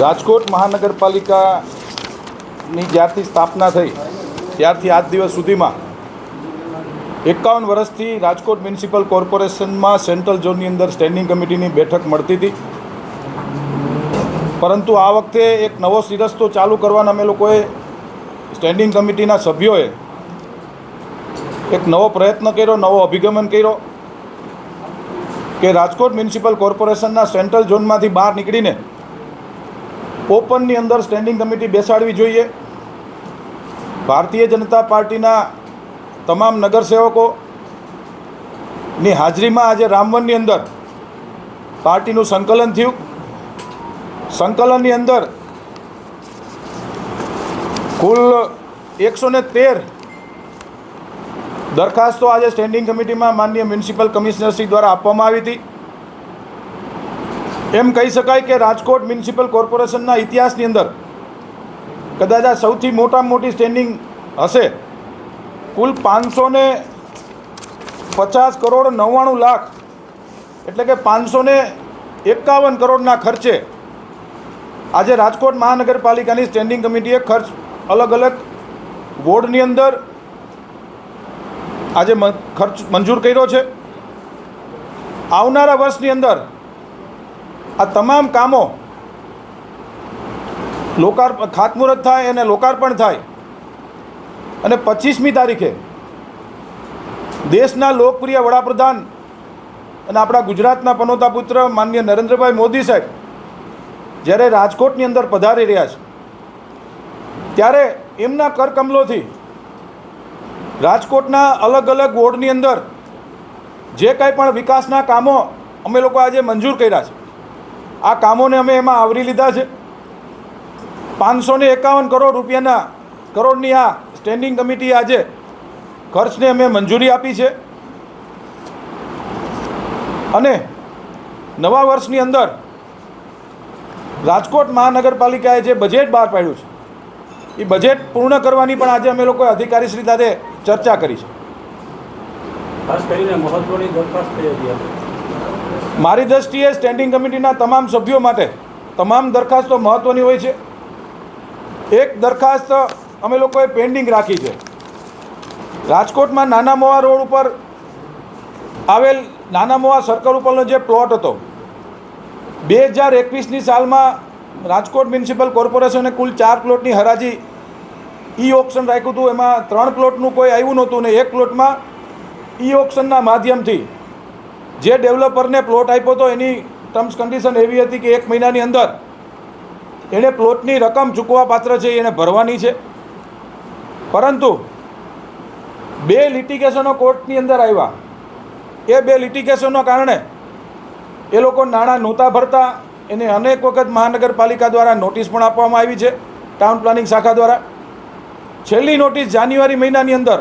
રાજકોટ મહાનગરપાલિકાની જ્યારથી સ્થાપના થઈ ત્યારથી આજ દિવસ સુધીમાં 51 વર્ષથી રાજકોટ મ્યુનિસિપલ કોર્પોરેશનમાં સેન્ટ્રલ ઝોનની અંદર સ્ટેન્ડિંગ કમિટીની બેઠક મળતી હતી, પરંતુ આ વખતે એક નવો સિરસ્તો ચાલુ કરવાના અમે લોકોએ સ્ટેન્ડિંગ કમિટીના સભ્યોએ એક નવો પ્રયત્ન કર્યો, નવો અભિગમન કર્યો કે રાજકોટ મ્યુનિસિપલ કોર્પોરેશનના સેન્ટ્રલ ઝોનમાંથી બહાર નીકળીને ઓપનની અંદર સ્ટેન્ડિંગ કમિટી બેસાડવી જોઈએ। ભારતીય જનતા પાર્ટીના તમામ નગરસેવકોની હાજરીમાં આજે રામવનની અંદર પાર્ટીનું સંકલન થયું। સંકલનની અંદર કુલ 113 દરખાસ્તો આજે સ્ટેન્ડિંગ કમિટીમાં માનનીય મ્યુનિસિપલ કમિશનરશ્રી દ્વારા આપવામાં આવી હતી। એમ કહી શકાય કે રાજકોટ મ્યુનિસિપલ કોર્પોરેશનના ઇતિહાસની અંદર કદાચ આ સૌથી મોટામાં મોટી સ્ટેન્ડિંગ હશે। કુલ 550 કરોડ 99 લાખ એટલે કે 551 કરોડના ખર્ચે આજે રાજકોટ મહાનગરપાલિકાની સ્ટેન્ડિંગ કમિટીએ ખર્ચ અલગ અલગ વોર્ડની અંદર આજે ખર્ચ મંજૂર કર્યો છે। આવનારા વર્ષની અંદર આ તમામ કામો ખાતમુહૂર્ત થાય અને લોકાર્પણ થાય અને 25મી તારીખે દેશના લોકપ્રિય વડાપ્રધાન અને આપણા ગુજરાતના પનોતા પુત્ર માનનીય નરેન્દ્રભાઈ મોદી સાહેબ જ્યારે રાજકોટની અંદર પધારી રહ્યા છે ત્યારે એમના કરકમલોથી રાજકોટના અલગ અલગ વોર્ડની અંદર જે કંઈ પણ વિકાસના કામો અમે લોકો આજે મંજૂર કર્યા છે, આ કામોને અમે એમાં આવરી લીધા છે। 551 કરોડની આ સ્ટેન્ડિંગ કમિટી આજે ખર્ચને અમે મંજૂરી આપી છે અને નવા વર્ષની અંદર રાજકોટ મહાનગરપાલિકાએ જે બજેટ બહાર પાડ્યું છે એ બજેટ પૂર્ણ કરવાની પણ આજે અમે લોકોએ અધિકારીશ્રી સાથે ચર્ચા કરી છે। ખાસ કરીને મહત્વની દરખાસ્ત થઈ હતી મારી દૃષ્ટિએ સ્ટેન્ડિંગ કમિટીના તમામ સભ્યો માટે તમામ દરખાસ્તો મહત્ત્વની હોય છે। એક દરખાસ્ત અમે લોકોએ પેન્ડિંગ રાખી છે। રાજકોટમાં નાના મોવા રોડ ઉપર આવેલ નાના મોવા સર્કલ ઉપરનો જે પ્લોટ હતો 2021ની સાલમાં રાજકોટ મ્યુનિસિપલ કોર્પોરેશને કુલ 4 પ્લોટની હરાજી ઓક્શન રાખ્યું હતું। એમાં 3 પ્લોટનું કોઈ આવ્યું નહોતું ને એક પ્લોટમાં ઓક્શનના માધ્યમથી જે ડેવલપરને પ્લોટ આપ્યો હતો એની ટર્મ્સ કન્ડિશન એવી હતી કે 1 મહિનાની અંદર એણે પ્લોટની રકમ ચૂકવવા પાત્ર છે એને ભરવાની છે, પરંતુ 2 લિટિગેશનો કોર્ટની અંદર આવ્યા। એ 2 લિટિગેશનના કારણે એ લોકો નાણાં નહોતા ભરતા, એને અનેક વખત મહાનગરપાલિકા દ્વારા નોટિસ પણ આપવામાં આવી છે, ટાઉન પ્લાનિંગ શાખા દ્વારા। છેલ્લી નોટિસ જાન્યુઆરી મહિનાની અંદર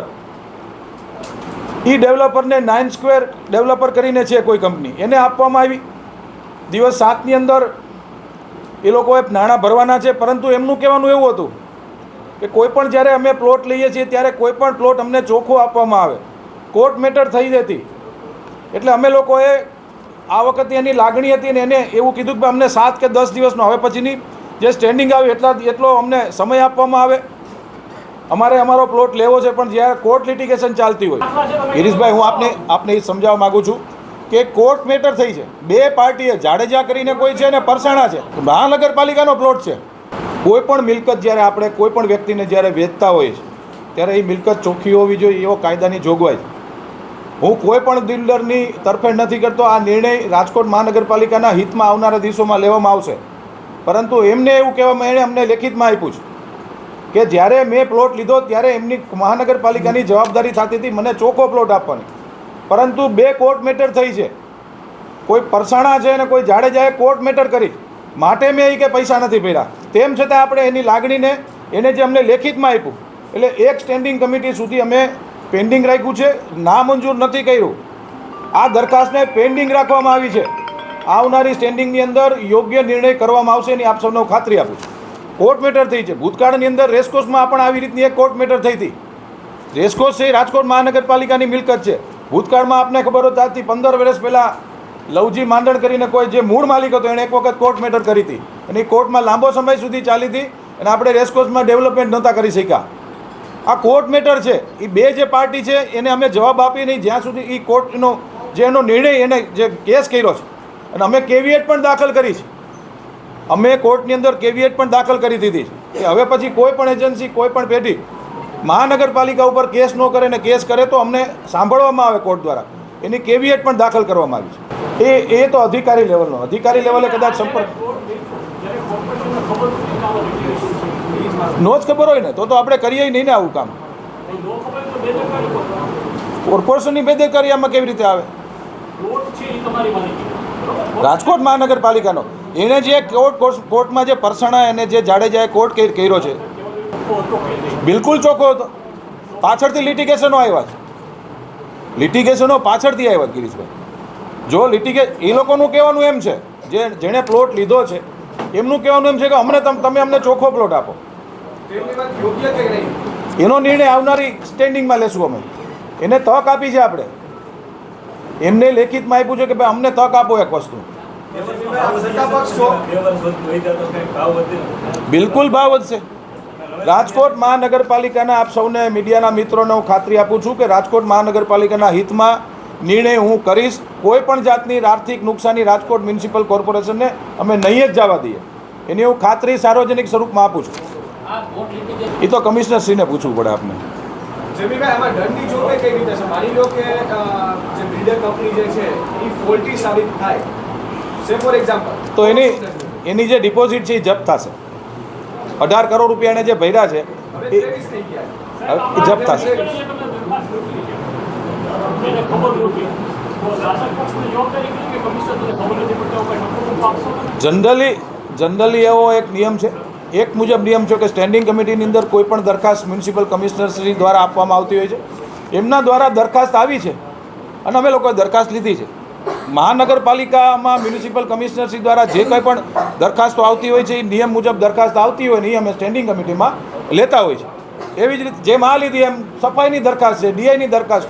ડેવલપરને 9 સ્ક્વેર ડેવલપર કરીને છે કોઈ કંપની, એને આપવામાં આવી। દિવસ 7ની અંદર એ લોકોએ નાણાં ભરવાના છે, પરંતુ એમનું કહેવાનું એવું હતું કે કોઈ પણ જ્યારે અમે પ્લોટ લઈએ છીએ ત્યારે કોઈ પણ પ્લોટ અમને ચોખ્ખો આપવામાં આવે, કોર્ટ મેટર થઈ જતી। એટલે અમે લોકોએ આ વખતે એની લાગણી હતી અને એને એવું કીધું કે અમને 7 કે 10 દિવસનો હવે પછીની જે સ્ટેન્ડિંગ આવે એટલો અમને સમય આપવામાં આવે, અમારે અમારો પ્લોટ લેવો છે। પણ જ્યારે કોર્ટ લિટિગેશન ચાલતી હોય, ગિરીશભાઈ હું આપને એ સમજાવવા માગું છું કે કોર્ટ મેટર થઈ છે, 2 પાર્ટીએ જાડેજા કરીને કોઈ છે ને પરસાણા છે, મહાનગરપાલિકાનો પ્લોટ છે। કોઈ પણ મિલકત જ્યારે આપણે કોઈ પણ વ્યક્તિને જ્યારે વેચતા હોઈએ ત્યારે એ મિલકત ચોખ્ખી હોવી જોઈએ, એવો કાયદાની જોગવાઈ છે। હું કોઈ પણ બિલ્ડરની તરફેણ નથી કરતો, આ નિર્ણય રાજકોટ મહાનગરપાલિકાના હિતમાં આવનારા દિવસોમાં લેવામાં આવશે, પરંતુ એમને એવું કહેવામાં એણે અમને લેખિતમાં આપ્યું છે કે જ્યારે મેં પ્લોટ લીધો ત્યારે એમની મહાનગરપાલિકાની જવાબદારી થતી હતી મને ચોખ્ખો પ્લોટ આપવાની, પરંતુ 2 કોર્ટ મેટર થઈ છે, કોઈ પરસાણા છે અને કોઈ જાડેજાએ કોર્ટ મેટર કરી માટે મેં એ કે પૈસા નથી ભર્યા, તેમ છતાં આપણે એની લાગણીને એને જે અમને લેખિતમાં આપ્યું એટલે એક સ્ટેન્ડિંગ કમિટી સુધી અમે પેન્ડિંગ રાખ્યું છે, નામંજૂર નથી કર્યું। આ દરખાસ્તને પેન્ડિંગ રાખવામાં આવી છે, આવનારી સ્ટેન્ડિંગની અંદર યોગ્ય નિર્ણય કરવામાં આવશે એની આપ સૌને ખાતરી આપું છું। કોર્ટ મેટર થઈ છે, ભૂતકાળની અંદર રેસકોર્સમાં પણ આવી રીતની એક કોર્ટ મેટર થઈ હતી। રેસકોર્સ છે રાજકોટ મહાનગરપાલિકાની મિલકત છે, ભૂતકાળમાં આપને ખબર હોય આજથી 15 વર્ષ પહેલાં લવજી માંડણ કરીને કોઈ જે મૂળ માલિક હતો એણે એક વખત કોર્ટ મેટર કરી હતી અને એ કોર્ટમાં લાંબો સમય સુધી ચાલી હતી અને આપણે રેસકોર્સમાં ડેવલપમેન્ટ નહોતા કરી શક્યા. આ કોર્ટ મેટર છે. એ બે જે પાર્ટી છે એને અમે જવાબ આપી નહીં જ્યાં સુધી એ કોર્ટનો જે એનો નિર્ણય એને જે કેસ કર્યો છે અને અમે કેવિએટ પણ દાખલ કરી છે. અમે કોર્ટની અંદર કેવિએટ પણ દાખલ કરી દીધી છે કે હવે પછી કોઈ પણ એજન્સી કોઈ પણ પેઢી મહાનગરપાલિકા ઉપર કેસ ન કરે ને કેસ કરે તો અમને સાંભળવામાં આવે કોર્ટ દ્વારા. એની કેવિએટ પણ દાખલ કરવામાં આવી છે. એ તો અધિકારી લેવલનો, અધિકારી લેવલે કદાચ સંપર્ક નો જ ખબર હોય ને તો આપણે કરીએ નહીં ને આવું કામ. કોર્પોરેશનની બેદરકારી આમાં કેવી રીતે આવે? રાજકોટ મહાનગરપાલિકાનો એને જે કોર્ટમાં જે પરસાણા એને જે જાડેજાએ કોર્ટ કર્યો છે બિલકુલ ચોખ્ખો હતો. પાછળથી લિટિગેશનો આવ્યા છે, લિટિગેશનો પાછળથી આવ્યા ગિરીશભાઈ. જો એ લોકોનું કહેવાનું એમ છે જેણે પ્લોટ લીધો છે એમનું કહેવાનું એમ છે કે તમે અમને ચોખ્ખો પ્લોટ આપો. એનો નિર્ણય આવનારી સ્ટેન્ડિંગમાં લેશું અમે. એને તક આપી છે આપણે, એમને લેખિતમાં આપ્યું છે કે ભાઈ અમને તક આપો એક વસ્તુ. બિલકુલ ભાવ વધશે. રાજકોટ મહાનગરપાલિકાના આપ સૌને મીડિયાના મિત્રોને હું ખાતરી આપું છું કે રાજકોટ મહાનગરપાલિકાના હિતમાં નિર્ણય હું કરીશ. કોઈ પણ જાતની આર્થિક નુકસાની રાજકોટ મ્યુનિસિપલ કોર્પોરેશનને અમે નહીં જ જવા દઈએ એની હું ખાતરી સાર્વજનિક સ્વરૂપમાં આપું છું. એ તો કમિશનરશ્રીને પૂછવું પડે આપને. જમીનભાઈ આમાં દંડની જોગવાઈ કઈ રીતે છે? માની લો કે જે બિલ્ડર કંપની જે છે એ ફોલ્ટી સાબિત થાય સે ફોર એક્ઝામ્પલ તો એની જે ડિપોઝિટ છે એ જપ્ત થશે. 18 કરોડ રૂપિયા એને જે ભર્યા છે હવે 23 થઈ ગયા એ જપ્ત થશે. જનરલી એવો એક નિયમ છે, એક મુજબ નિયમ છે કે સ્ટેન્ડિંગ કમિટીની અંદર કોઈ પણ દરખાસ્ત મ્યુનિસિપલ કમિશનરશ્રી દ્વારા આપવામાં આવતી હોય છે. એમના દ્વારા દરખાસ્ત આવી છે અને અમે લોકોએ દરખાસ્ત લીધી છે. મહાનગરપાલિકામાં મ્યુનિસિપલ કમિશનરશ્રી દ્વારા જે કંઈ પણ દરખાસ્તો આવતી હોય છે એ નિયમ મુજબ દરખાસ્ત આવતી હોય ને એ અમે સ્ટેન્ડિંગ કમિટીમાં લેતા હોય છે. એવી જ રીતે જેમ આ લીધી એમ સફાઈની દરખાસ્ત છે, ડીઆઈની દરખાસ્ત